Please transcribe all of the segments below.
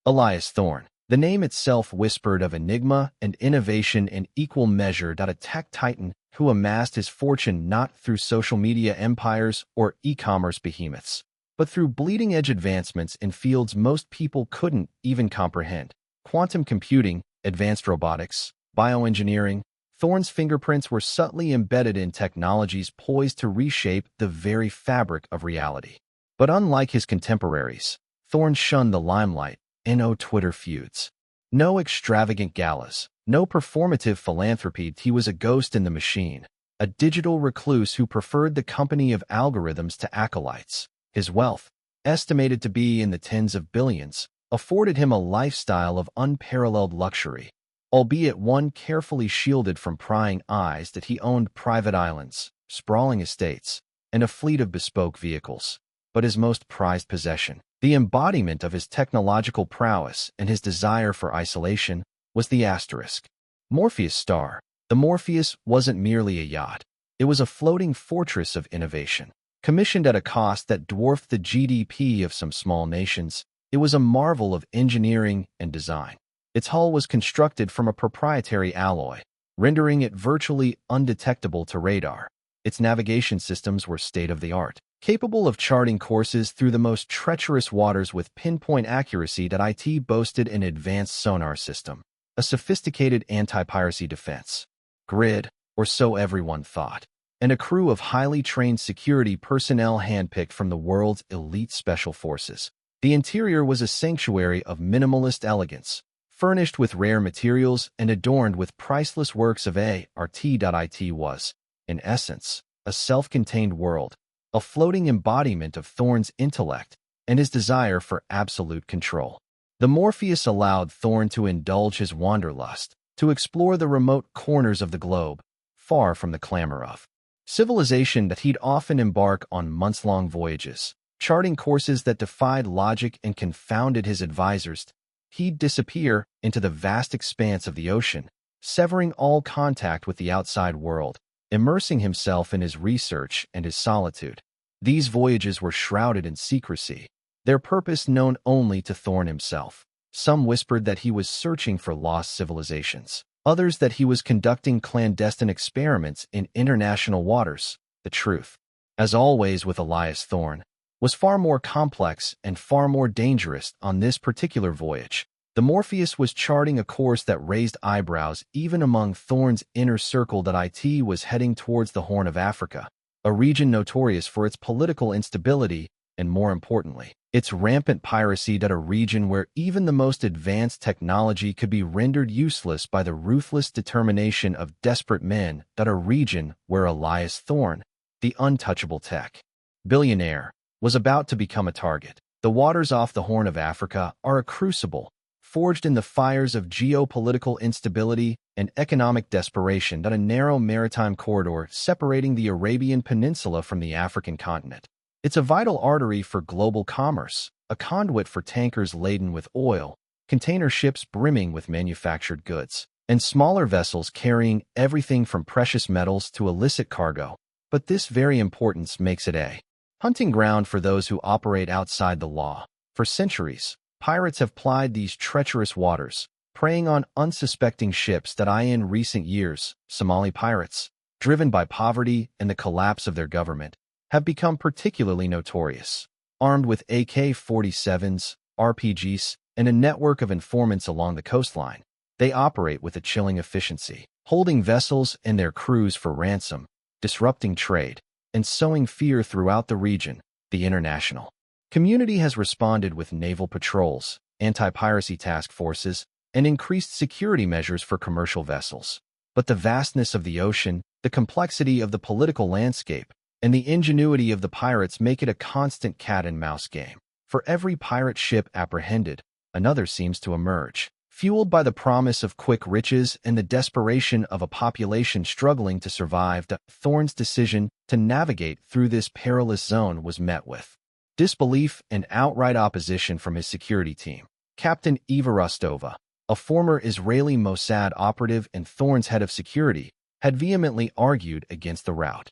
Elias Thorne. The name itself whispered of enigma and innovation in equal measure. A tech titan who amassed his fortune not through social media empires or e-commerce behemoths, but through bleeding-edge advancements in fields most people couldn't even comprehend. Quantum computing, advanced robotics, bioengineering. Thorne's fingerprints were subtly embedded in technologies poised to reshape the very fabric of reality. But unlike his contemporaries, Thorne shunned the limelight. No Twitter feuds. No extravagant galas. No performative philanthropy. He was a ghost in the machine, a digital recluse who preferred the company of algorithms to acolytes. His wealth, estimated to be in the tens of billions, afforded him a lifestyle of unparalleled luxury, albeit one carefully shielded from prying eyes. That he owned private islands, sprawling estates, and a fleet of bespoke vehicles. But his most prized possession, the embodiment of his technological prowess and his desire for isolation, was the asterisk. Morpheus Star. The Morpheus wasn't merely a yacht. It was a floating fortress of innovation. Commissioned at a cost that dwarfed the GDP of some small nations, it was a marvel of engineering and design. Its hull was constructed from a proprietary alloy, rendering it virtually undetectable to radar. Its navigation systems were state-of-the-art, capable of charting courses through the most treacherous waters with pinpoint accuracy. It boasted an advanced sonar system, a sophisticated anti-piracy defense grid, or so everyone thought, and a crew of highly trained security personnel handpicked from the world's elite special forces. The interior was a sanctuary of minimalist elegance, furnished with rare materials and adorned with priceless works of art. It was, in essence, a self-contained world, a floating embodiment of Thorne's intellect and his desire for absolute control. The Morpheus allowed Thorne to indulge his wanderlust, to explore the remote corners of the globe, far from the clamor of civilization. That he'd often embark on months-long voyages, charting courses that defied logic and confounded his advisors. He'd disappear into the vast expanse of the ocean, severing all contact with the outside world, immersing himself in his research and his solitude. These voyages were shrouded in secrecy, their purpose known only to Thorne himself. Some whispered that he was searching for lost civilizations, others that he was conducting clandestine experiments in international waters. The truth, as always with Elias Thorne, was far more complex and far more dangerous. On this particular voyage, the Morpheus was charting a course that raised eyebrows even among Thorne's inner circle. It was heading towards the Horn of Africa, a region notorious for its political instability and, more importantly, its rampant piracy. A region where even the most advanced technology could be rendered useless by the ruthless determination of desperate men. A region where Elias Thorne, the untouchable tech billionaire, was about to become a target. The waters off the Horn of Africa are a crucible, forged in the fires of geopolitical instability and economic desperation. A narrow maritime corridor separating the Arabian Peninsula from the African continent. It's a vital artery for global commerce, a conduit for tankers laden with oil, container ships brimming with manufactured goods, and smaller vessels carrying everything from precious metals to illicit cargo. But this very importance makes it a hunting ground for those who operate outside the law. For centuries, pirates have plied these treacherous waters, preying on unsuspecting ships. In recent years, Somali pirates, driven by poverty and the collapse of their government, have become particularly notorious. Armed with AK-47s, RPGs, and a network of informants along the coastline, they operate with a chilling efficiency, holding vessels and their crews for ransom, disrupting trade, and sowing fear throughout the region. The international community has responded with naval patrols, anti-piracy task forces, and increased security measures for commercial vessels. But the vastness of the ocean, the complexity of the political landscape, and the ingenuity of the pirates make it a constant cat-and-mouse game. For every pirate ship apprehended, another seems to emerge, fueled by the promise of quick riches and the desperation of a population struggling to survive. Thorne's decision to navigate through this perilous zone was met with disbelief and outright opposition from his security team. Captain Eva Rostova, a former Israeli Mossad operative and Thorne's head of security, had vehemently argued against the route.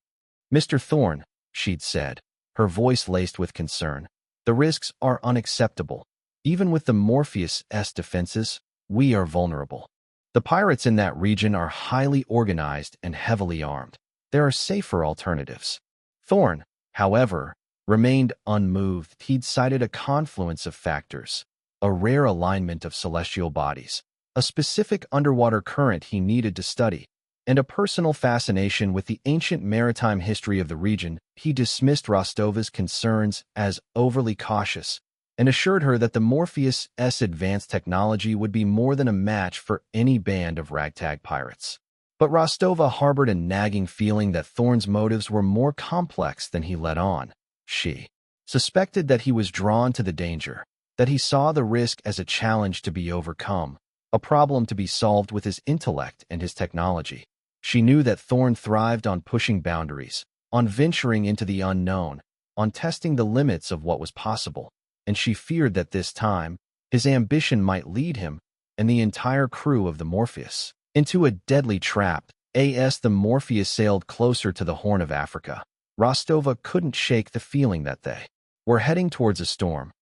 "Mr. Thorne," she'd said, her voice laced with concern, "the risks are unacceptable. Even with the Morpheus' defenses, we are vulnerable. The pirates in that region are highly organized and heavily armed. There are safer alternatives. Thorne, however, remained unmoved. He'd cited a confluence of factors, a rare alignment of celestial bodies, a specific underwater current he needed to study, and a personal fascination with the ancient maritime history of the region. He dismissed Rostova's concerns as overly cautious and assured her that the Morpheus' advanced technology would be more than a match for any band of ragtag pirates. But Rostova harbored a nagging feeling that Thorne's motives were more complex than he let on. She suspected that he was drawn to the danger, that he saw the risk as a challenge to be overcome, a problem to be solved with his intellect and his technology. She knew that Thorne thrived on pushing boundaries, on venturing into the unknown, on testing the limits of what was possible, and she feared that this time, his ambition might lead him, and the entire crew of the Morpheus, into a deadly trap. As the Morpheus sailed closer to the Horn of Africa, Rostova couldn't shake the feeling that they were heading towards a storm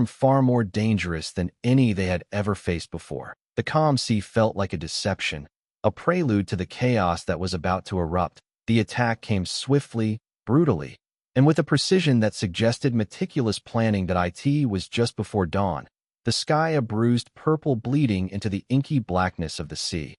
far more dangerous than any they had ever faced before. The calm sea felt like a deception, a prelude to the chaos that was about to erupt. The attack came swiftly, brutally, and with a precision that suggested meticulous planning. It was just before dawn, the sky a bruised purple bleeding into the inky blackness of the sea.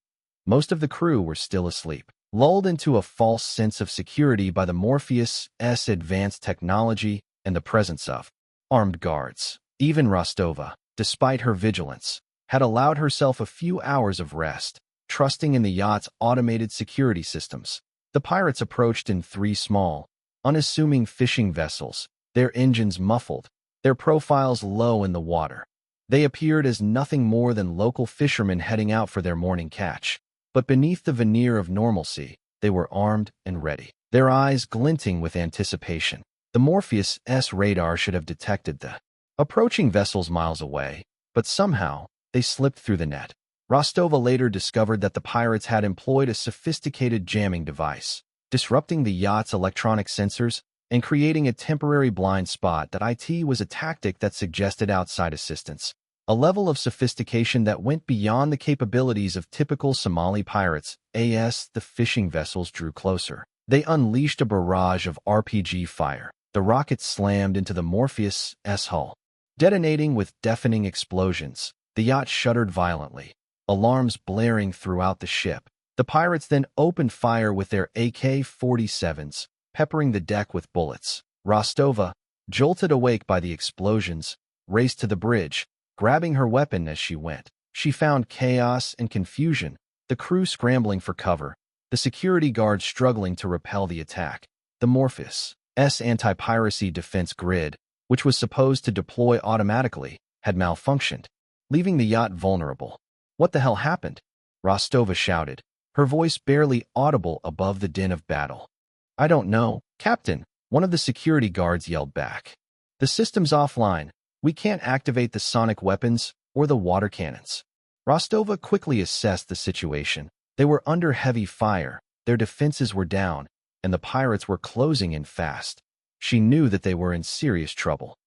Most of the crew were still asleep, lulled into a false sense of security by the Morpheus' advanced technology and the presence of armed guards. Even Rostova, despite her vigilance, had allowed herself a few hours of rest, trusting in the yacht's automated security systems. The pirates approached in 3 small, unassuming fishing vessels, their engines muffled, their profiles low in the water. They appeared as nothing more than local fishermen heading out for their morning catch. But beneath the veneer of normalcy, they were armed and ready, their eyes glinting with anticipation. The Morpheus' radar should have detected the approaching vessels miles away, but somehow they slipped through the net. Rostova later discovered that the pirates had employed a sophisticated jamming device, disrupting the yacht's electronic sensors and creating a temporary blind spot. It was a tactic that suggested outside assistance, a level of sophistication that went beyond the capabilities of typical Somali pirates. As the fishing vessels drew closer, they unleashed a barrage of RPG fire. The rockets slammed into the Morpheus' hull, detonating with deafening explosions. The yacht shuddered violently, alarms blaring throughout the ship. The pirates then opened fire with their AK-47s, peppering the deck with bullets. Rostova, jolted awake by the explosions, raced to the bridge, grabbing her weapon as she went. She found chaos and confusion, the crew scrambling for cover, the security guards struggling to repel the attack. The Morpheus' anti-piracy defense grid, which was supposed to deploy automatically, had malfunctioned, leaving the yacht vulnerable. "What the hell happened?" Rostova shouted, her voice barely audible above the din of battle. "I don't know, Captain," one of the security guards yelled back. "The system's offline. We can't activate the sonic weapons or the water cannons." Rostova quickly assessed the situation. They were under heavy fire, their defenses were down, and the pirates were closing in fast. She knew that they were in serious trouble.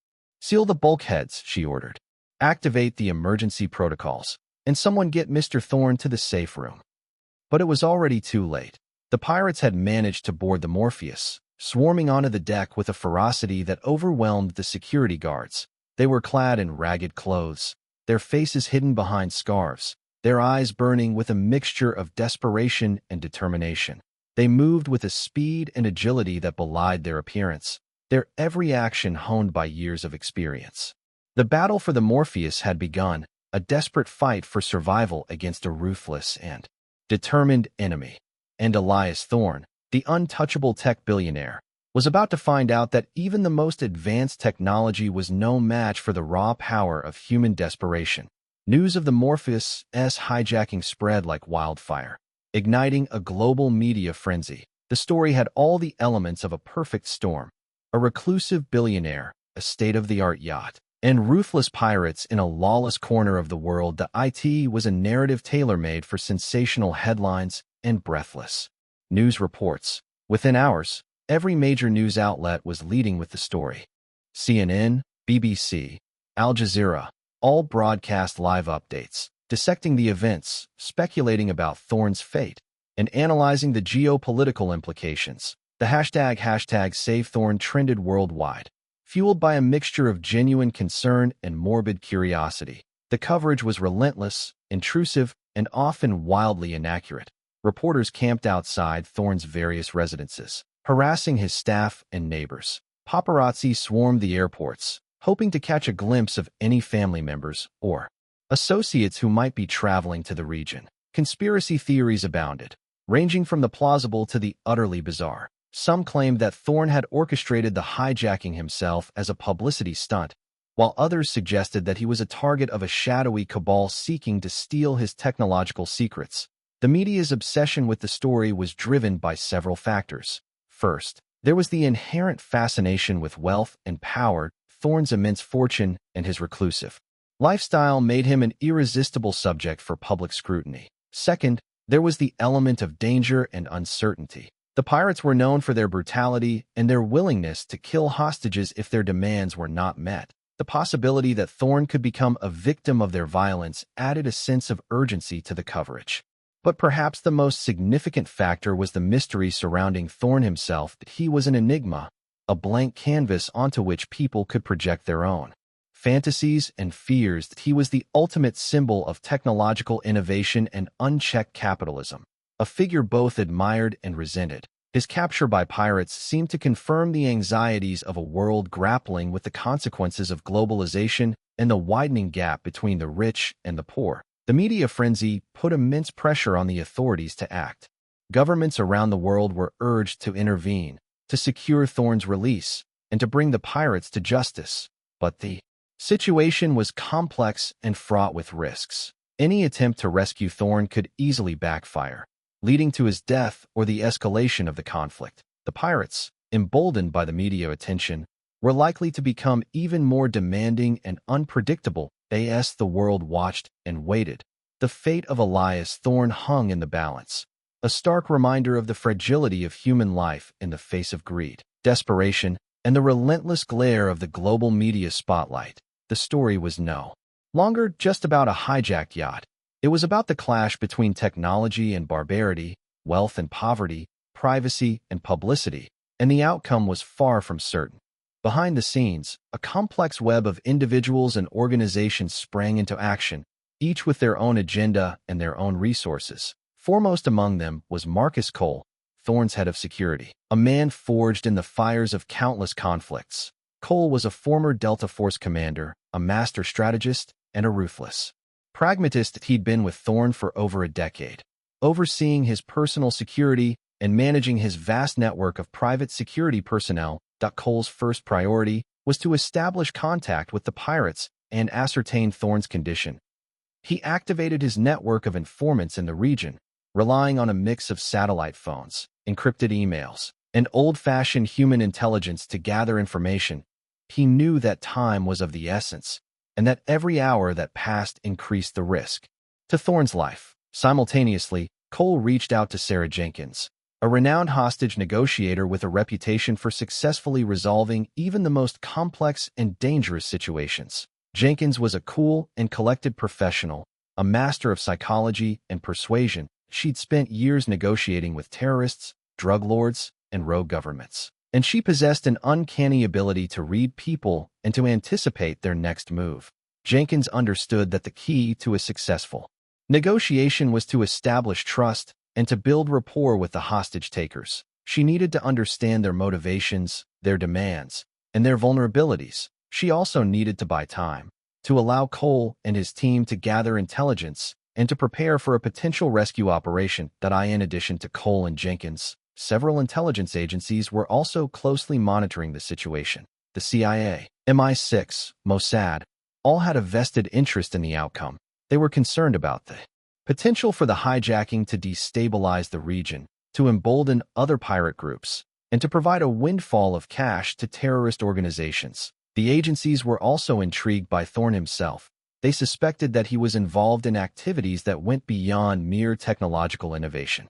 "Seal the bulkheads," she ordered. "Activate the emergency protocols, and someone get Mr. Thorne to the safe room." But it was already too late. The pirates had managed to board the Morpheus, swarming onto the deck with a ferocity that overwhelmed the security guards. They were clad in ragged clothes, their faces hidden behind scarves, their eyes burning with a mixture of desperation and determination. They moved with a speed and agility that belied their appearance, their every action honed by years of experience. The battle for the Morpheus had begun, a desperate fight for survival against a ruthless and determined enemy. And Elias Thorne, the untouchable tech billionaire, was about to find out that even the most advanced technology was no match for the raw power of human desperation. News of the Morpheus' hijacking spread like wildfire, igniting a global media frenzy. The story had all the elements of a perfect storm: a reclusive billionaire, a state-of-the-art yacht, and ruthless pirates in a lawless corner of the world. It was a narrative tailor-made for sensational headlines and breathless news reports. Within hours, every major news outlet was leading with the story. CNN, BBC, Al Jazeera, all broadcast live updates, dissecting the events, speculating about Thorne's fate, and analyzing the geopolitical implications. The hashtag #SaveThorne trended worldwide, fueled by a mixture of genuine concern and morbid curiosity. The coverage was relentless, intrusive, and often wildly inaccurate. Reporters camped outside Thorne's various residences, harassing his staff and neighbors. Paparazzi swarmed the airports, hoping to catch a glimpse of any family members or associates who might be traveling to the region. Conspiracy theories abounded, ranging from the plausible to the utterly bizarre. Some claimed that Thorne had orchestrated the hijacking himself as a publicity stunt, while others suggested that he was a target of a shadowy cabal seeking to steal his technological secrets. The media's obsession with the story was driven by several factors. First, there was the inherent fascination with wealth and power. Thorne's immense fortune and his reclusive lifestyle made him an irresistible subject for public scrutiny. Second, there was the element of danger and uncertainty. The pirates were known for their brutality and their willingness to kill hostages if their demands were not met. The possibility that Thorne could become a victim of their violence added a sense of urgency to the coverage. But perhaps the most significant factor was the mystery surrounding Thorne himself. That he was an enigma, a blank canvas onto which people could project their own fantasies and fears. That he was the ultimate symbol of technological innovation and unchecked capitalism, a figure both admired and resented. His capture by pirates seemed to confirm the anxieties of a world grappling with the consequences of globalization and the widening gap between the rich and the poor. The media frenzy put immense pressure on the authorities to act. Governments around the world were urged to intervene, to secure Thorne's release, and to bring the pirates to justice. But the situation was complex and fraught with risks. Any attempt to rescue Thorne could easily backfire, leading to his death or the escalation of the conflict. The pirates, emboldened by the media attention, were likely to become even more demanding and unpredictable as the world watched and waited. The fate of Elias Thorne hung in the balance, a stark reminder of the fragility of human life in the face of greed, desperation, and the relentless glare of the global media spotlight. The story was no longer just about a hijacked yacht. It was about the clash between technology and barbarity, wealth and poverty, privacy and publicity, and the outcome was far from certain. Behind the scenes, a complex web of individuals and organizations sprang into action, each with their own agenda and their own resources. Foremost among them was Marcus Cole, Thorne's head of security, a man forged in the fires of countless conflicts. Cole was a former Delta Force commander, a master strategist, and a ruthless pragmatist. He'd been with Thorne for over a decade, overseeing his personal security and managing his vast network of private security personnel. Cole's first priority was to establish contact with the pirates and ascertain Thorne's condition. He activated his network of informants in the region, relying on a mix of satellite phones, encrypted emails, and old-fashioned human intelligence to gather information. He knew that time was of the essence, and that every hour that passed increased the risk to Thorne's life. Simultaneously, Cole reached out to Sarah Jenkins, a renowned hostage negotiator with a reputation for successfully resolving even the most complex and dangerous situations. Jenkins was a cool and collected professional, a master of psychology and persuasion. She'd spent years negotiating with terrorists, drug lords, and rogue governments, and she possessed an uncanny ability to read people and to anticipate their next move. Jenkins understood that the key to a successful negotiation was to establish trust and to build rapport with the hostage takers. She needed to understand their motivations, their demands, and their vulnerabilities. She also needed to buy time, to allow Cole and his team to gather intelligence and to prepare for a potential rescue operation. In addition to Cole and Jenkins, several intelligence agencies were also closely monitoring the situation. The CIA, MI6, Mossad, all had a vested interest in the outcome. They were concerned about the potential for the hijacking to destabilize the region, to embolden other pirate groups, and to provide a windfall of cash to terrorist organizations. The agencies were also intrigued by Thorne himself. They suspected that he was involved in activities that went beyond mere technological innovation.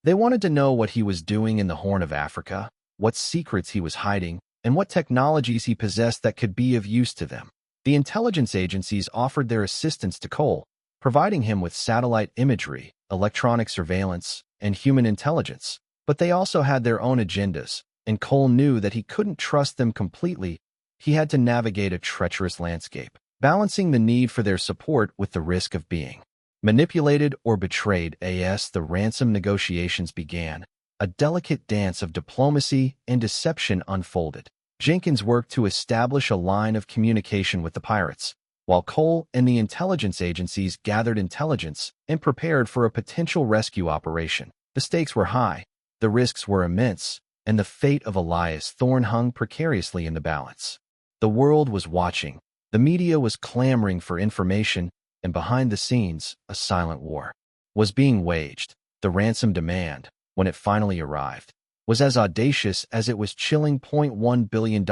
They wanted to know what he was doing in the Horn of Africa, what secrets he was hiding, and what technologies he possessed that could be of use to them. The intelligence agencies offered their assistance to Cole, providing him with satellite imagery, electronic surveillance, and human intelligence. But they also had their own agendas, and Cole knew that he couldn't trust them completely. He had to navigate a treacherous landscape, balancing the need for their support with the risk of being manipulated or betrayed. As the ransom negotiations began, a delicate dance of diplomacy and deception unfolded. Jenkins worked to establish a line of communication with the pirates, while Cole and the intelligence agencies gathered intelligence and prepared for a potential rescue operation. The stakes were high, the risks were immense, and the fate of Elias Thorne hung precariously in the balance. The world was watching, the media was clamoring for information, and behind the scenes, a silent war was being waged. The ransom demand, when it finally arrived, was as audacious as it was chilling. $1 billion,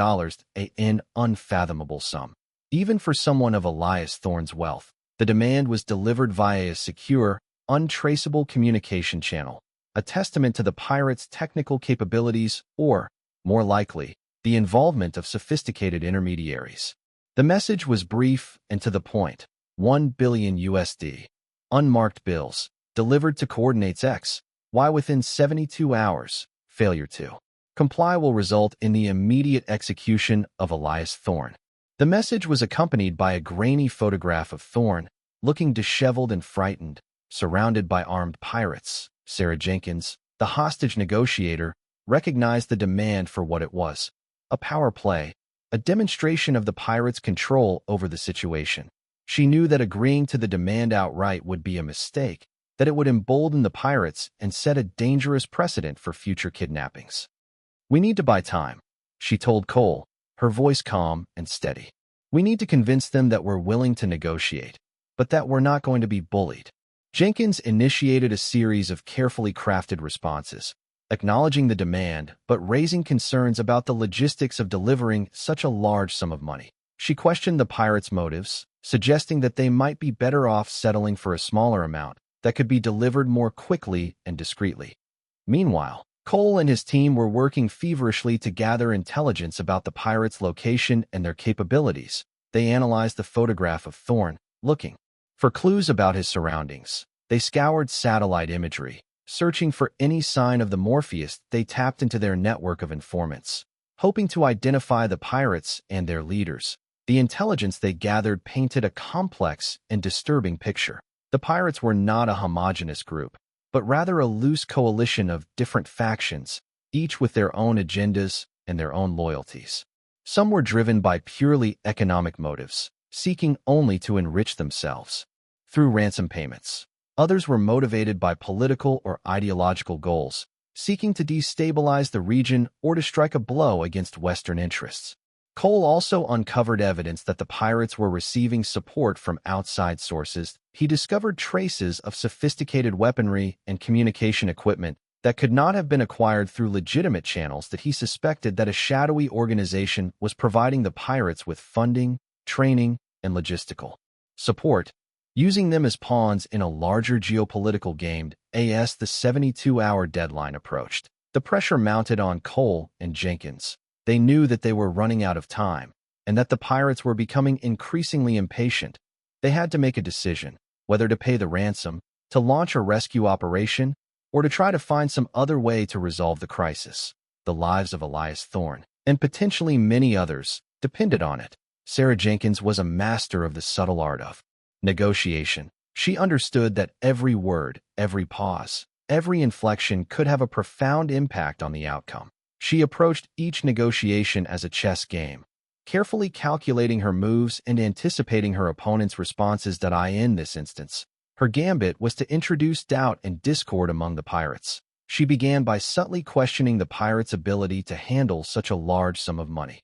an unfathomable sum. Even for someone of Elias Thorne's wealth, the demand was delivered via a secure, untraceable communication channel, a testament to the pirates' technical capabilities or, more likely, the involvement of sophisticated intermediaries. The message was brief and to the point. 1 billion USD. Unmarked bills, delivered to coordinates X, Y within 72 hours. Failure to comply will result in the immediate execution of Elias Thorne. The message was accompanied by a grainy photograph of Thorne, looking disheveled and frightened, surrounded by armed pirates. Sarah Jenkins, the hostage negotiator, recognized the demand for what it was: a power play, a demonstration of the pirates' control over the situation. She knew that agreeing to the demand outright would be a mistake, that it would embolden the pirates and set a dangerous precedent for future kidnappings. "We need to buy time," she told Cole, her voice calm and steady. "We need to convince them that we're willing to negotiate, but that we're not going to be bullied." Jenkins initiated a series of carefully crafted responses, acknowledging the demand but raising concerns about the logistics of delivering such a large sum of money. She questioned the pirates' motives, suggesting that they might be better off settling for a smaller amount that could be delivered more quickly and discreetly. Meanwhile, Cole and his team were working feverishly to gather intelligence about the pirates' location and their capabilities. They analyzed the photograph of Thorne, looking for clues about his surroundings. They scoured satellite imagery, searching for any sign of the Morpheus. They tapped into their network of informants, hoping to identify the pirates and their leaders. The intelligence they gathered painted a complex and disturbing picture. The pirates were not a homogeneous group, but rather a loose coalition of different factions, each with their own agendas and their own loyalties. Some were driven by purely economic motives, seeking only to enrich themselves through ransom payments. Others were motivated by political or ideological goals, seeking to destabilize the region or to strike a blow against Western interests. Cole also uncovered evidence that the pirates were receiving support from outside sources. He discovered traces of sophisticated weaponry and communication equipment that could not have been acquired through legitimate channels. That he suspected that a shadowy organization was providing the pirates with funding, training, and logistical support, using them as pawns in a larger geopolitical game. As the 72-hour deadline approached, the pressure mounted on Cole and Jenkins. They knew that they were running out of time, and that the pirates were becoming increasingly impatient. They had to make a decision, whether to pay the ransom, to launch a rescue operation, or to try to find some other way to resolve the crisis. The lives of Elias Thorne, and potentially many others, depended on it. Sarah Jenkins was a master of the subtle art of negotiation. She understood that every word, every pause, every inflection could have a profound impact on the outcome. She approached each negotiation as a chess game, carefully calculating her moves and anticipating her opponent's responses. In this instance, her gambit was to introduce doubt and discord among the pirates. She began by subtly questioning the pirates' ability to handle such a large sum of money.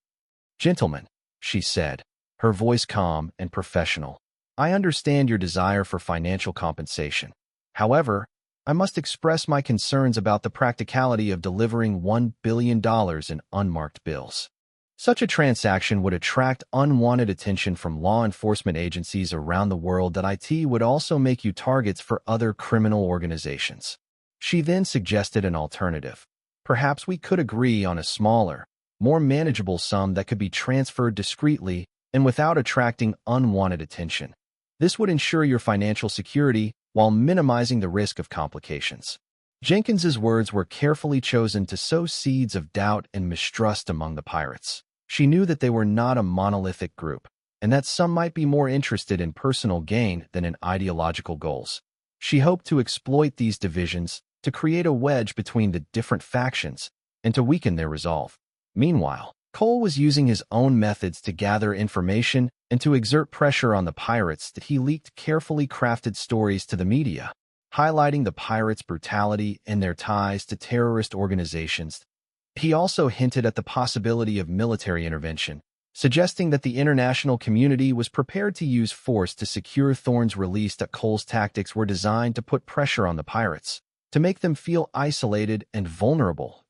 "Gentlemen," she said, her voice calm and professional, "I understand your desire for financial compensation. However, I must express my concerns about the practicality of delivering $1 billion in unmarked bills. Such a transaction would attract unwanted attention from law enforcement agencies around the world. It would also make you targets for other criminal organizations." She then suggested an alternative. "Perhaps we could agree on a smaller, more manageable sum that could be transferred discreetly and without attracting unwanted attention. This would ensure your financial security while minimizing the risk of complications. Jenkins's words were carefully chosen to sow seeds of doubt and mistrust among the pirates. She knew that they were not a monolithic group, and that some might be more interested in personal gain than in ideological goals. She hoped to exploit these divisions to create a wedge between the different factions and to weaken their resolve. Meanwhile, Cole was using his own methods to gather information and to exert pressure on the pirates that he leaked carefully crafted stories to the media, highlighting the pirates' brutality and their ties to terrorist organizations. He also hinted at the possibility of military intervention, suggesting that the international community was prepared to use force to secure Thorne's release. That Cole's tactics were designed to put pressure on the pirates, to make them feel isolated and vulnerable.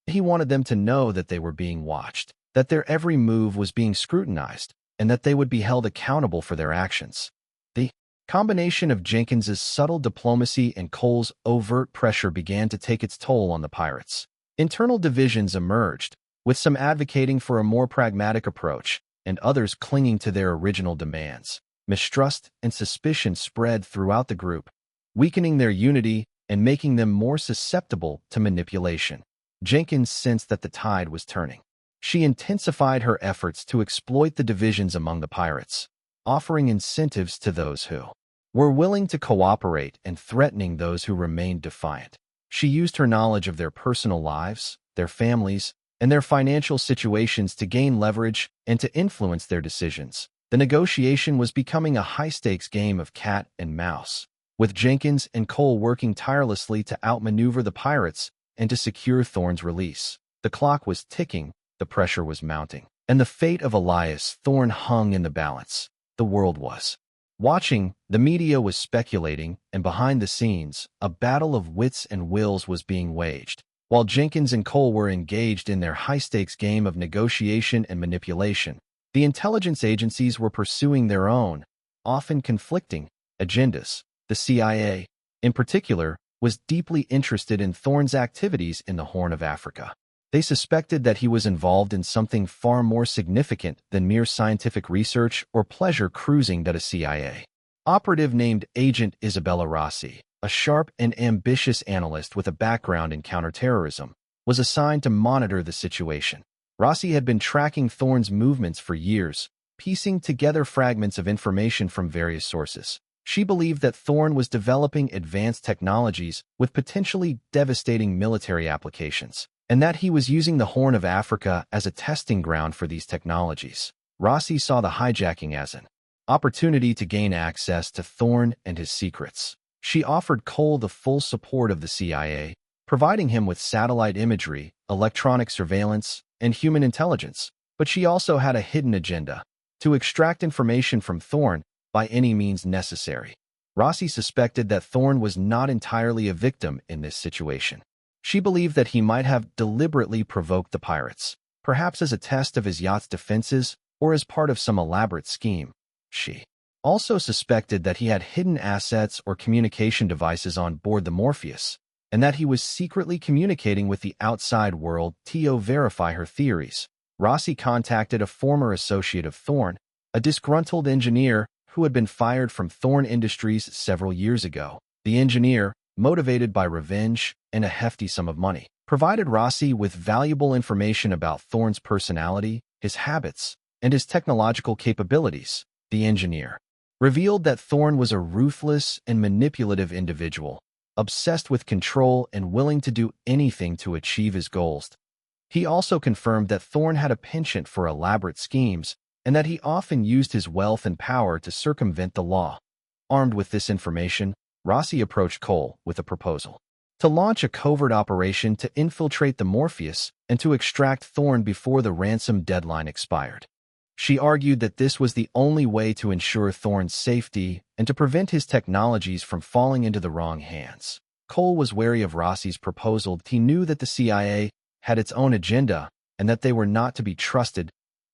He wanted them to know that they were being watched, that their every move was being scrutinized, and that they would be held accountable for their actions. The combination of Jenkins's subtle diplomacy and Cole's overt pressure began to take its toll on the pirates. Internal divisions emerged, with some advocating for a more pragmatic approach and others clinging to their original demands. Mistrust and suspicion spread throughout the group, weakening their unity and making them more susceptible to manipulation. Jenkins sensed that the tide was turning. She intensified her efforts to exploit the divisions among the pirates, offering incentives to those who were willing to cooperate and threatening those who remained defiant. She used her knowledge of their personal lives, their families, and their financial situations to gain leverage and to influence their decisions. The negotiation was becoming a high-stakes game of cat and mouse, with Jenkins and Cole working tirelessly to outmaneuver the pirates and to secure Thorne's release. The clock was ticking, the pressure was mounting, and the fate of Elias Thorne hung in the balance. The world was watching, the media was speculating, and behind the scenes, a battle of wits and wills was being waged. While Jenkins and Cole were engaged in their high-stakes game of negotiation and manipulation, the intelligence agencies were pursuing their own, often conflicting, agendas. The CIA, in particular, was deeply interested in Thorne's activities in the Horn of Africa. They suspected that he was involved in something far more significant than mere scientific research or pleasure cruising. That a CIA operative named Agent Isabella Rossi, a sharp and ambitious analyst with a background in counterterrorism, was assigned to monitor the situation. Rossi had been tracking Thorne's movements for years, piecing together fragments of information from various sources. She believed that Thorne was developing advanced technologies with potentially devastating military applications, and that he was using the Horn of Africa as a testing ground for these technologies. Rossi saw the hijacking as an opportunity to gain access to Thorne and his secrets. She offered Cole the full support of the CIA, providing him with satellite imagery, electronic surveillance, and human intelligence. But she also had a hidden agenda: to extract information from Thorne by any means necessary. Rossi suspected that Thorne was not entirely a victim in this situation. She believed that he might have deliberately provoked the pirates, perhaps as a test of his yacht's defenses or as part of some elaborate scheme. She also suspected that he had hidden assets or communication devices on board the Morpheus, and that he was secretly communicating with the outside world to verify her theories. Rossi contacted a former associate of Thorne, a disgruntled engineer who had been fired from Thorne Industries several years ago. The engineer, motivated by revenge and a hefty sum of money, provided Rossi with valuable information about Thorne's personality, his habits, and his technological capabilities. The engineer revealed that Thorne was a ruthless and manipulative individual, obsessed with control and willing to do anything to achieve his goals. He also confirmed that Thorne had a penchant for elaborate schemes and that he often used his wealth and power to circumvent the law. Armed with this information, Rossi approached Cole with a proposal to launch a covert operation to infiltrate the Morpheus and to extract Thorne before the ransom deadline expired. She argued that this was the only way to ensure Thorne's safety and to prevent his technologies from falling into the wrong hands. Cole was wary of Rossi's proposal. He knew that the CIA had its own agenda and that they were not to be trusted.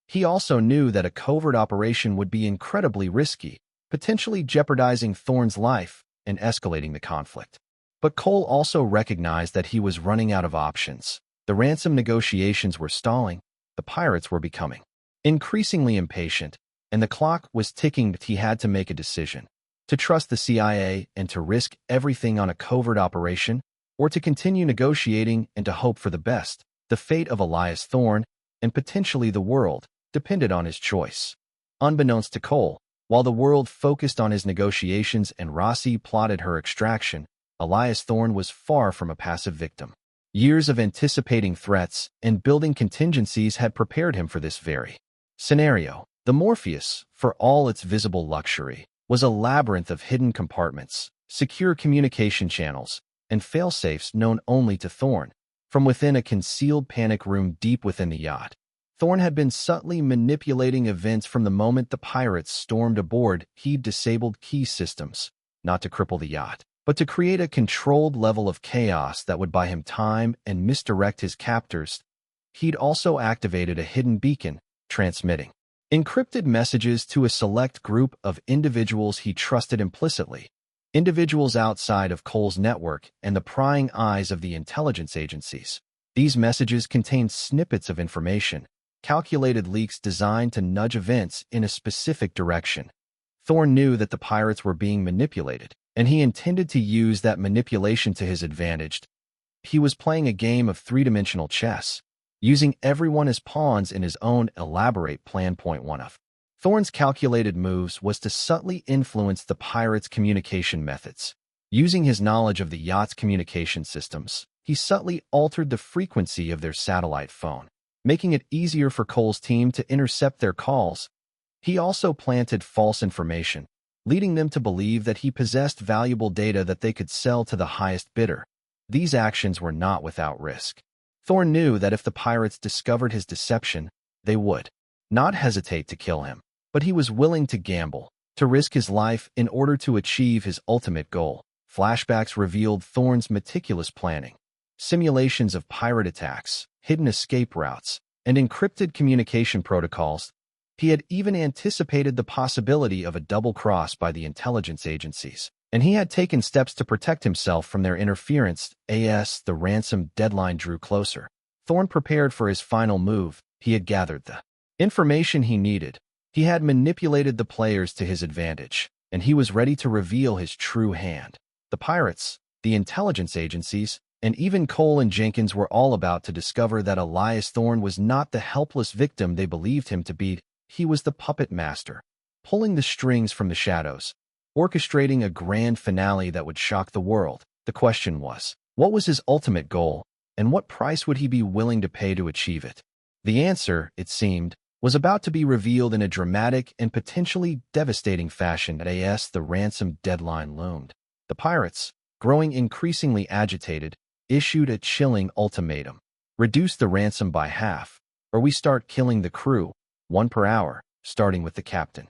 He also knew that a covert operation would be incredibly risky, potentially jeopardizing Thorne's life and escalating the conflict. But Cole also recognized that he was running out of options. The ransom negotiations were stalling. The pirates were becoming increasingly impatient, and the clock was ticking, but he had to make a decision. To trust the CIA and to risk everything on a covert operation, or to continue negotiating and to hope for the best. The fate of Elias Thorne, and potentially the world, depended on his choice. Unbeknownst to Cole, while the world focused on his negotiations and Rossi plotted her extraction, Elias Thorne was far from a passive victim. Years of anticipating threats and building contingencies had prepared him for this very scenario. The Morpheus, for all its visible luxury, was a labyrinth of hidden compartments, secure communication channels, and failsafes known only to Thorne. From within a concealed panic room deep within the yacht, Thorne had been subtly manipulating events from the moment the pirates stormed aboard. He'd disabled key systems, not to cripple the yacht, but to create a controlled level of chaos that would buy him time and misdirect his captors. He'd also activated a hidden beacon, transmitting encrypted messages to a select group of individuals he trusted implicitly, individuals outside of Cole's network and the prying eyes of the intelligence agencies. These messages contained snippets of information, calculated leaks designed to nudge events in a specific direction. Thorne knew that the pirates were being manipulated, and he intended to use that manipulation to his advantage. He was playing a game of three-dimensional chess, using everyone as pawns in his own elaborate plan. Point one of Thorne's calculated moves was to subtly influence the pirates' communication methods. Using his knowledge of the yacht's communication systems, he subtly altered the frequency of their satellite phone, making it easier for Cole's team to intercept their calls. He also planted false information, leading them to believe that he possessed valuable data that they could sell to the highest bidder. These actions were not without risk. Thorne knew that if the pirates discovered his deception, they would not hesitate to kill him, but he was willing to gamble, to risk his life in order to achieve his ultimate goal. Flashbacks revealed Thorne's meticulous planning, simulations of pirate attacks, hidden escape routes, and encrypted communication protocols. He had even anticipated the possibility of a double cross by the intelligence agencies, and he had taken steps to protect himself from their interference. As the ransom deadline drew closer, Thorne prepared for his final move. He had gathered the information he needed. He had manipulated the players to his advantage, and he was ready to reveal his true hand. The pirates, the intelligence agencies, and even Cole and Jenkins were all about to discover that Elias Thorne was not the helpless victim they believed him to be. He was the puppet master, pulling the strings from the shadows, orchestrating a grand finale that would shock the world. The question was, what was his ultimate goal, and what price would he be willing to pay to achieve it? The answer, it seemed, was about to be revealed in a dramatic and potentially devastating fashion. As the ransom deadline loomed, the pirates, growing increasingly agitated, issued a chilling ultimatum. Reduce the ransom by half, or we start killing the crew, one per hour, starting with the captain.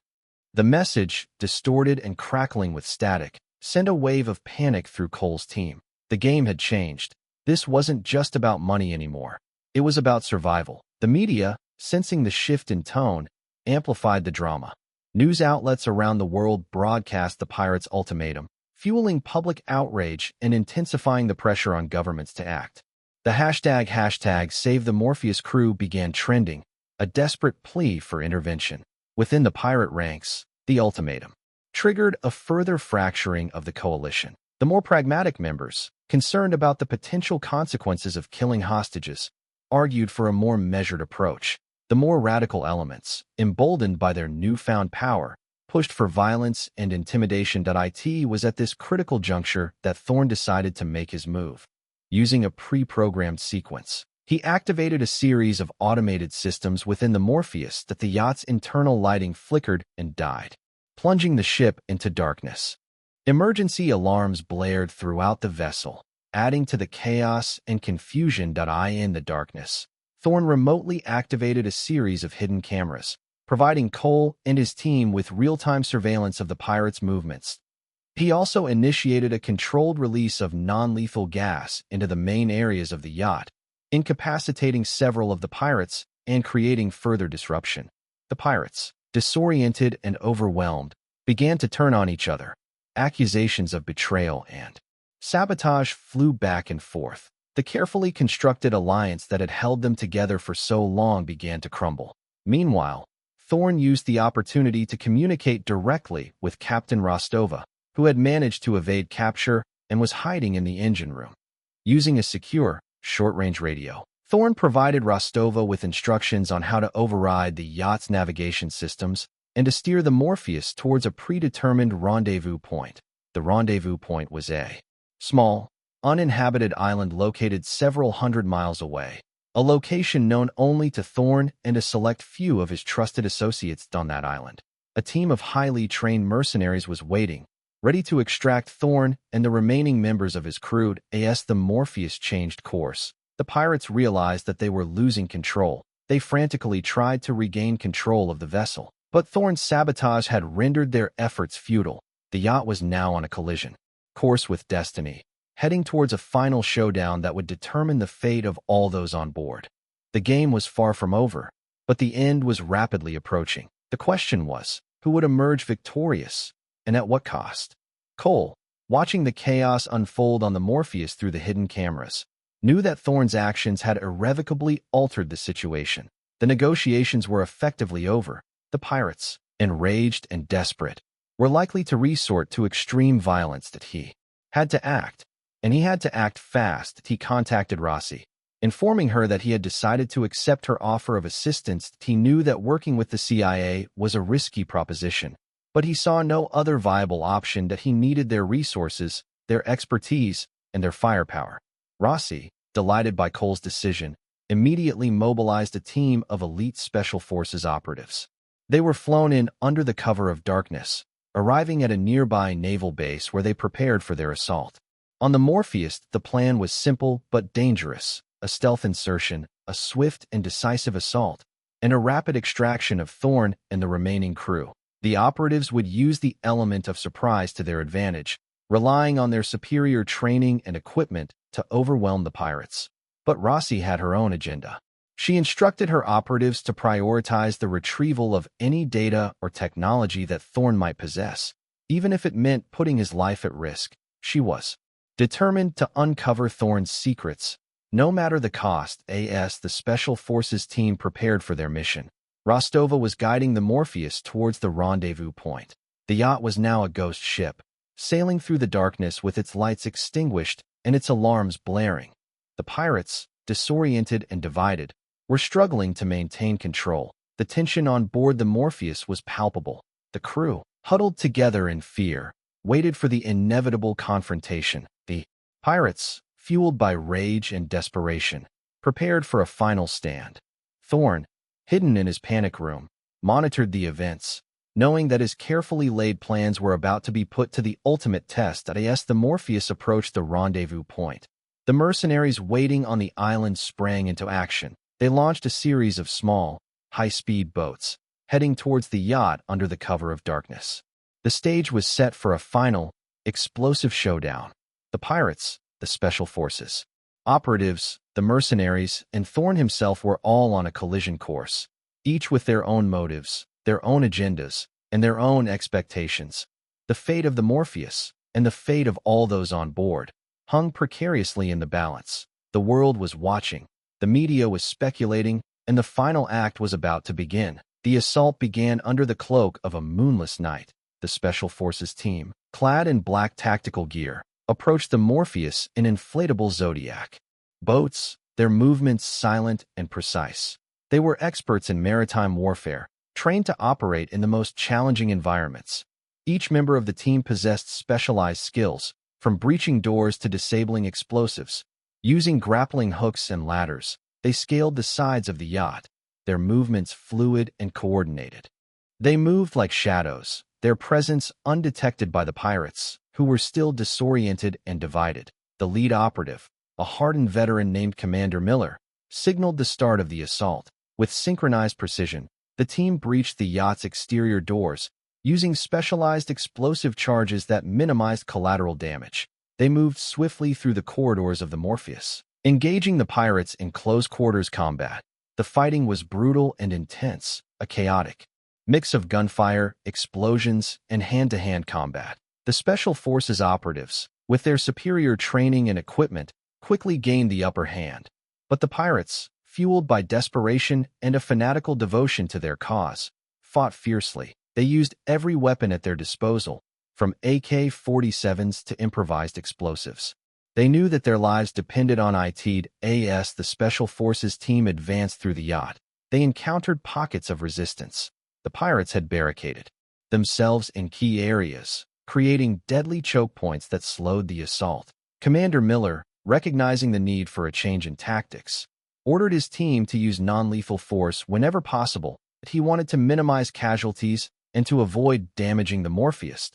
The message, distorted and crackling with static, sent a wave of panic through Cole's team. The game had changed. This wasn't just about money anymore. It was about survival. The media, sensing the shift in tone, amplified the drama. News outlets around the world broadcast the pirates' ultimatum, fueling public outrage and intensifying the pressure on governments to act. The hashtag Save the Morpheus crew began trending, a desperate plea for intervention. Within the pirate ranks, the ultimatum triggered a further fracturing of the coalition. The more pragmatic members, concerned about the potential consequences of killing hostages, argued for a more measured approach. The more radical elements, emboldened by their newfound power, pushed for violence and intimidation. It was at this critical juncture that Thorne decided to make his move. Using a pre-programmed sequence, he activated a series of automated systems within the Morpheus that the yacht's internal lighting flickered and died, plunging the ship into darkness. Emergency alarms blared throughout the vessel, adding to the chaos and confusion. In the darkness, Thorne remotely activated a series of hidden cameras, providing Cole and his team with real-time surveillance of the pirates' movements. He also initiated a controlled release of non-lethal gas into the main areas of the yacht, incapacitating several of the pirates and creating further disruption. The pirates, disoriented and overwhelmed, began to turn on each other. Accusations of betrayal and sabotage flew back and forth. The carefully constructed alliance that had held them together for so long began to crumble. Meanwhile, Thorn used the opportunity to communicate directly with Captain Rostova, who had managed to evade capture and was hiding in the engine room. Using a secure, short-range radio, Thorn provided Rostova with instructions on how to override the yacht's navigation systems and to steer the Morpheus towards a predetermined rendezvous point. The rendezvous point was a small, uninhabited island located several hundred miles away, a location known only to Thorn and a select few of his trusted associates on that island. A team of highly trained mercenaries was waiting, ready to extract Thorn and the remaining members of his crew. As the Morpheus changed course, the pirates realized that they were losing control. They frantically tried to regain control of the vessel, but Thorn's sabotage had rendered their efforts futile. The yacht was now on a collision course with destiny, heading towards a final showdown that would determine the fate of all those on board. The game was far from over, but the end was rapidly approaching. The question was, who would emerge victorious, and at what cost? Cole, watching the chaos unfold on the Morpheus through the hidden cameras, knew that Thorn's actions had irrevocably altered the situation. The negotiations were effectively over. The pirates, enraged and desperate, were likely to resort to extreme violence. That he had to act, and he had to act fast. He contacted Rossi, informing her that he had decided to accept her offer of assistance. He knew that working with the CIA was a risky proposition, but he saw no other viable option. That he needed their resources, their expertise, and their firepower. Rossi, delighted by Cole's decision, immediately mobilized a team of elite special forces operatives. They were flown in under the cover of darkness, arriving at a nearby naval base where they prepared for their assault. On the Morpheus, the plan was simple but dangerous: a stealth insertion, a swift and decisive assault, and a rapid extraction of Thorn and the remaining crew. The operatives would use the element of surprise to their advantage, relying on their superior training and equipment to overwhelm the pirates. But Rossi had her own agenda. She instructed her operatives to prioritize the retrieval of any data or technology that Thorn might possess, even if it meant putting his life at risk. She was determined to uncover Thorn's secrets, no matter the cost. As the Special Forces team prepared for their mission, Rostova was guiding the Morpheus towards the rendezvous point. The yacht was now a ghost ship, sailing through the darkness with its lights extinguished and its alarms blaring. The pirates, disoriented and divided, were struggling to maintain control. The tension on board the Morpheus was palpable. The crew, huddled together in fear, waited for the inevitable confrontation. The pirates, fueled by rage and desperation, prepared for a final stand. Thorn, hidden in his panic room, monitored the events, knowing that his carefully laid plans were about to be put to the ultimate test. As the Morpheus approached the rendezvous point, the mercenaries waiting on the island sprang into action. They launched a series of small, high-speed boats, heading towards the yacht under the cover of darkness. The stage was set for a final, explosive showdown. The pirates, the special forces, operatives, the mercenaries, and Thorn himself were all on a collision course, each with their own motives, their own agendas, and their own expectations. The fate of the Morpheus, and the fate of all those on board, hung precariously in the balance. The world was watching, the media was speculating, and the final act was about to begin. The assault began under the cloak of a moonless night. The Special Forces team, clad in black tactical gear, approached the Morpheus in inflatable Zodiac boats, their movements silent and precise. They were experts in maritime warfare, trained to operate in the most challenging environments. Each member of the team possessed specialized skills, from breaching doors to disabling explosives. Using grappling hooks and ladders, they scaled the sides of the yacht, their movements fluid and coordinated. They moved like shadows, their presence undetected by the pirates, who were still disoriented and divided. The lead operative, a hardened veteran named Commander Miller, signaled the start of the assault. With synchronized precision, the team breached the yacht's exterior doors, using specialized explosive charges that minimized collateral damage. They moved swiftly through the corridors of the Morpheus, engaging the pirates in close-quarters combat. The fighting was brutal and intense, a chaotic mix of gunfire, explosions, and hand-to-hand combat. The Special Forces operatives, with their superior training and equipment, quickly gained the upper hand. But the pirates, fueled by desperation and a fanatical devotion to their cause, fought fiercely. They used every weapon at their disposal, from AK-47s to improvised explosives. They knew that their lives depended on it. As the Special Forces team advanced through the yacht, they encountered pockets of resistance. The pirates had barricaded themselves in key areas, creating deadly choke points that slowed the assault. Commander Miller, recognizing the need for a change in tactics, ordered his team to use non-lethal force whenever possible. He wanted to minimize casualties and to avoid damaging the Morpheus.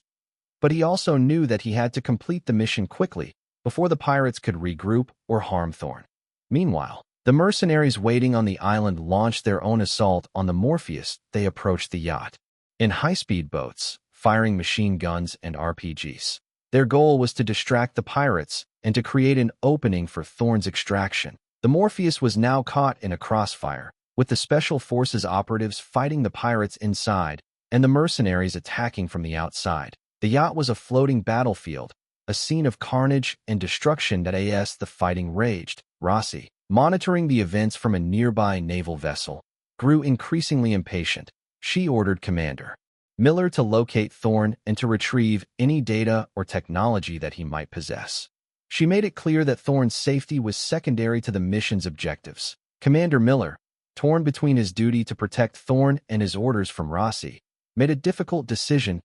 But he also knew that he had to complete the mission quickly before the pirates could regroup or harm Thorn. Meanwhile, the mercenaries waiting on the island launched their own assault on the Morpheus. They approached the yacht in high-speed boats, firing machine guns and RPGs. Their goal was to distract the pirates and to create an opening for Thorn's extraction. The Morpheus was now caught in a crossfire, with the Special Forces operatives fighting the pirates inside and the mercenaries attacking from the outside. The yacht was a floating battlefield, a scene of carnage and destruction. As the fighting raged, Rossi, monitoring the events from a nearby naval vessel, grew increasingly impatient. She ordered Commander Miller to locate Thorn and to retrieve any data or technology that he might possess. She made it clear that Thorn's safety was secondary to the mission's objectives. Commander Miller, torn between his duty to protect Thorn and his orders from Rossi, made a difficult decision.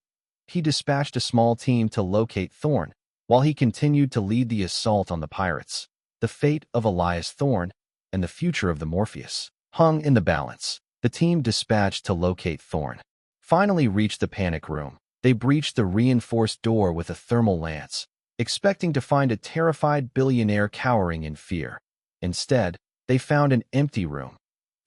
He dispatched a small team to locate Thorn, while he continued to lead the assault on the pirates. The fate of Elias Thorn and the future of the Morpheus hung in the balance. The team dispatched to locate Thorn finally reached the panic room. They breached the reinforced door with a thermal lance, expecting to find a terrified billionaire cowering in fear. Instead, they found an empty room.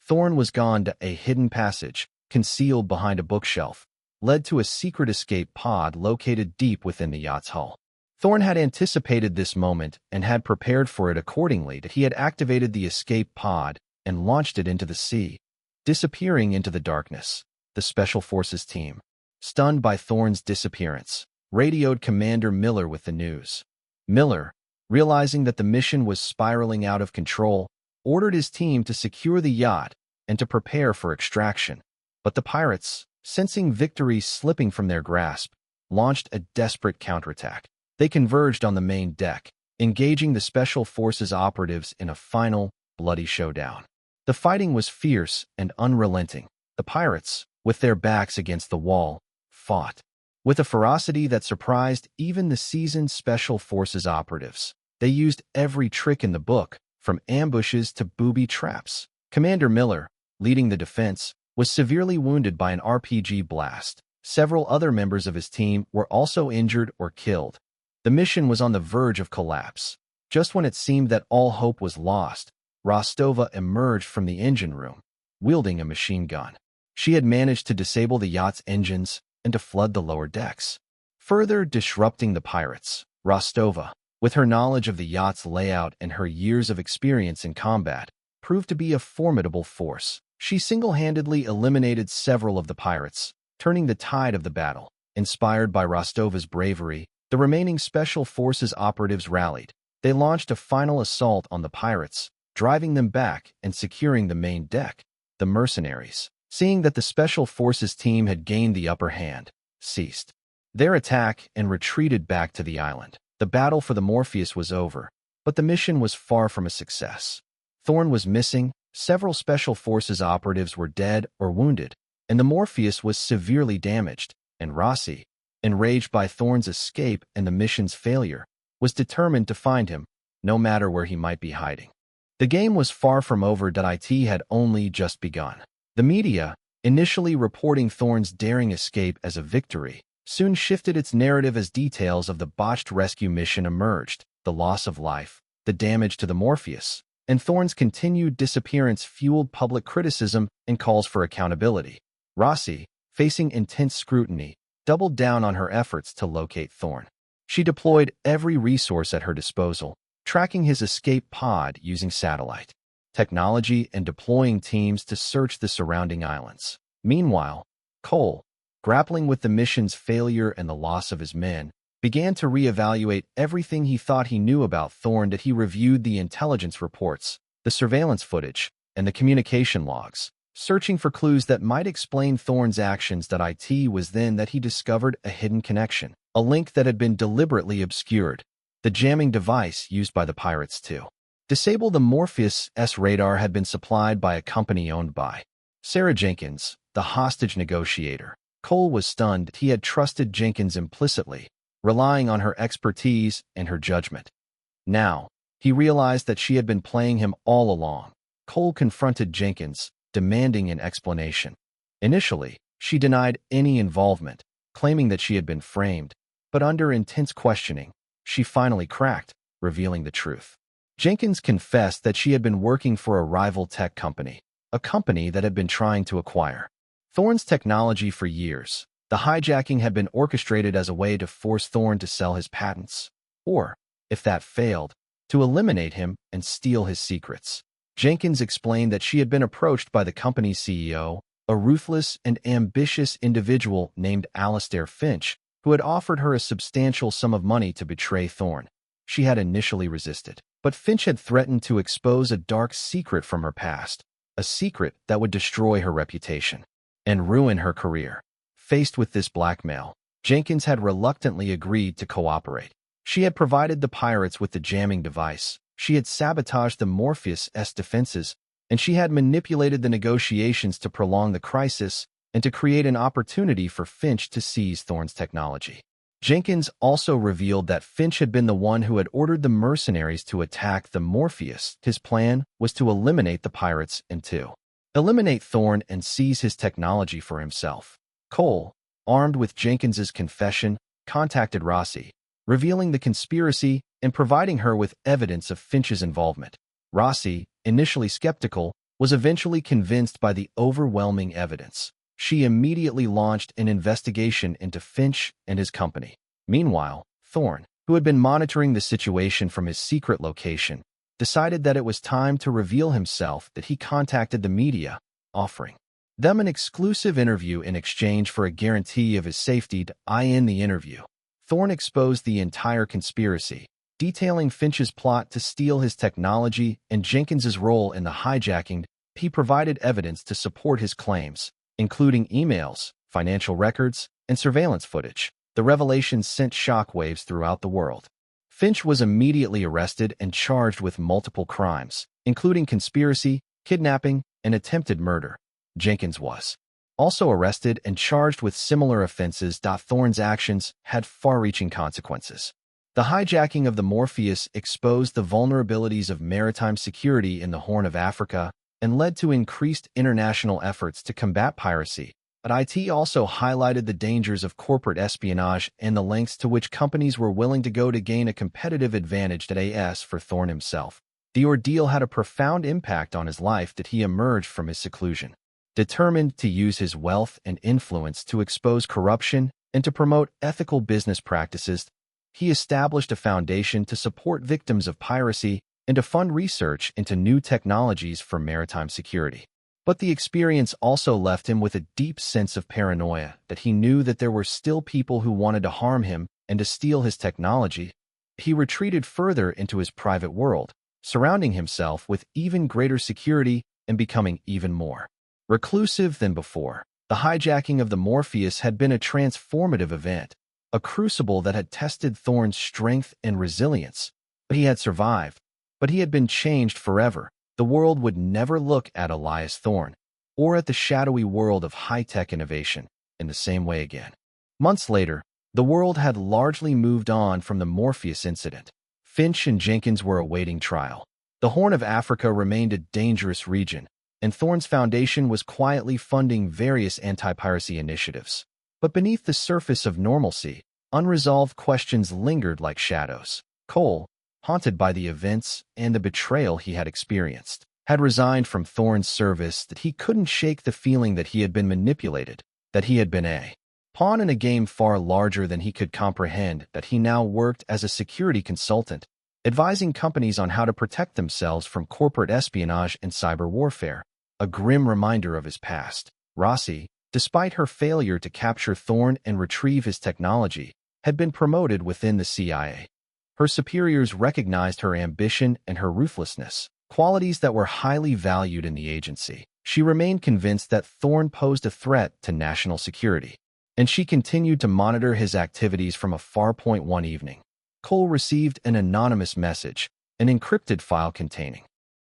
Thorn was gone. A hidden passage, concealed behind a bookshelf, led to a secret escape pod located deep within the yacht's hull. Thorn had anticipated this moment and had prepared for it accordingly. He had activated the escape pod and launched it into the sea, disappearing into the darkness. The Special Forces team, stunned by Thorn's disappearance, radioed Commander Miller with the news. Miller, realizing that the mission was spiraling out of control, ordered his team to secure the yacht and to prepare for extraction. But the pirates, sensing victory slipping from their grasp, launched a desperate counterattack. They converged on the main deck, engaging the Special Forces operatives in a final, bloody showdown. The fighting was fierce and unrelenting. The pirates, with their backs against the wall, fought with a ferocity that surprised even the seasoned Special Forces operatives. They used every trick in the book, from ambushes to booby traps. Commander Miller, leading the defense, was severely wounded by an RPG blast. Several other members of his team were also injured or killed. The mission was on the verge of collapse. Just when it seemed that all hope was lost, Rostova emerged from the engine room, wielding a machine gun. She had managed to disable the yacht's engines and to flood the lower decks, further disrupting the pirates. Rostova, with her knowledge of the yacht's layout and her years of experience in combat, proved to be a formidable force. She single-handedly eliminated several of the pirates, turning the tide of the battle. Inspired by Rostova's bravery, the remaining Special Forces operatives rallied. They launched a final assault on the pirates, driving them back and securing the main deck. The mercenaries, seeing that the Special Forces team had gained the upper hand, ceased their attack and retreated back to the island. The battle for the Morpheus was over, but the mission was far from a success. Thorn was missing, several Special Forces operatives were dead or wounded, and the Morpheus was severely damaged, and Rossi, enraged by Thorn's escape and the mission's failure, was determined to find him, no matter where he might be hiding. The game was far from over. It had only just begun. The media, initially reporting Thorn's daring escape as a victory, soon shifted its narrative as details of the botched rescue mission emerged. The loss of life, the damage to the Morpheus, and Thorn's continued disappearance fueled public criticism and calls for accountability. Rossi, facing intense scrutiny, doubled down on her efforts to locate Thorn. She deployed every resource at her disposal, tracking his escape pod using satellite technology and deploying teams to search the surrounding islands. Meanwhile, Cole, grappling with the mission's failure and the loss of his men, began to reevaluate everything he thought he knew about Thorn. He reviewed the intelligence reports, the surveillance footage, and the communication logs. searching for clues that might explain Thorne's actions. It was then that he discovered a hidden connection, a link that had been deliberately obscured, the jamming device used by the pirates to disable the Morpheus' radar had been supplied by a company owned by Sarah Jenkins, the hostage negotiator. Cole was stunned. He had trusted Jenkins implicitly, relying on her expertise and her judgment. Now, he realized that she had been playing him all along. Cole confronted Jenkins, demanding an explanation. Initially, she denied any involvement, claiming that she had been framed, but under intense questioning, she finally cracked, revealing the truth. Jenkins confessed that she had been working for a rival tech company, a company that had been trying to acquire Thorne's technology for years. The hijacking had been orchestrated as a way to force Thorne to sell his patents, or, if that failed, to eliminate him and steal his secrets. Jenkins explained that she had been approached by the company's CEO, a ruthless and ambitious individual named Alistair Finch, who had offered her a substantial sum of money to betray Thorne. She had initially resisted, but Finch had threatened to expose a dark secret from her past, a secret that would destroy her reputation and ruin her career. Faced with this blackmail, Jenkins had reluctantly agreed to cooperate. She had provided the pirates with the jamming device, she had sabotaged the Morpheus' defenses, and she had manipulated the negotiations to prolong the crisis and to create an opportunity for Finch to seize Thorne's technology. Jenkins also revealed that Finch had been the one who had ordered the mercenaries to attack the Morpheus. His plan was to eliminate the pirates and to eliminate Thorne and seize his technology for himself. Cole, armed with Jenkins's confession, contacted Rossi, revealing the conspiracy and providing her with evidence of Finch's involvement. Rossi, initially skeptical, was eventually convinced by the overwhelming evidence. She immediately launched an investigation into Finch and his company. Meanwhile, Thorne, who had been monitoring the situation from his secret location, decided that it was time to reveal himself. That he contacted the media, offering them an exclusive interview in exchange for a guarantee of his safety. In the interview, Thorne exposed the entire conspiracy, detailing Finch's plot to steal his technology and Jenkins's role in the hijacking. He provided evidence to support his claims, including emails, financial records, and surveillance footage. The revelations sent shockwaves throughout the world. Finch was immediately arrested and charged with multiple crimes, including conspiracy, kidnapping, and attempted murder. Jenkins was also arrested and charged with similar offenses. Thorne's actions had far-reaching consequences. The hijacking of the Morpheus exposed the vulnerabilities of maritime security in the Horn of Africa and led to increased international efforts to combat piracy. But it also highlighted the dangers of corporate espionage and the lengths to which companies were willing to go to gain a competitive advantage. As for Thorne himself, the ordeal had a profound impact on his life. He emerged from his seclusion, determined to use his wealth and influence to expose corruption and to promote ethical business practices. He established a foundation to support victims of piracy and to fund research into new technologies for maritime security. But the experience also left him with a deep sense of paranoia. That he knew that there were still people who wanted to harm him and to steal his technology. He retreated further into his private world, surrounding himself with even greater security and becoming even more reclusive than before. The hijacking of the Morpheus had been a transformative event, a crucible that had tested Thorne's strength and resilience. He had survived, but he had been changed forever. The world would never look at Elias Thorne, or at the shadowy world of high-tech innovation, in the same way again. Months later, the world had largely moved on from the Morpheus incident. Finch and Jenkins were awaiting trial. The Horn of Africa remained a dangerous region, and Thorne's foundation was quietly funding various anti-piracy initiatives. But beneath the surface of normalcy, unresolved questions lingered like shadows. Cole, haunted by the events and the betrayal he had experienced, had resigned from Thorne's service. That he couldn't shake the feeling that he had been manipulated, that he had been a pawn in a game far larger than he could comprehend. That he now worked as a security consultant, advising companies on how to protect themselves from corporate espionage and cyber warfare, a grim reminder of his past. Rossi, despite her failure to capture Thorne and retrieve his technology, had been promoted within the CIA. Her superiors recognized her ambition and her ruthlessness, qualities that were highly valued in the agency. She remained convinced that Thorne posed a threat to national security, and she continued to monitor his activities from afar. One evening, Cole received an anonymous message, an encrypted file containing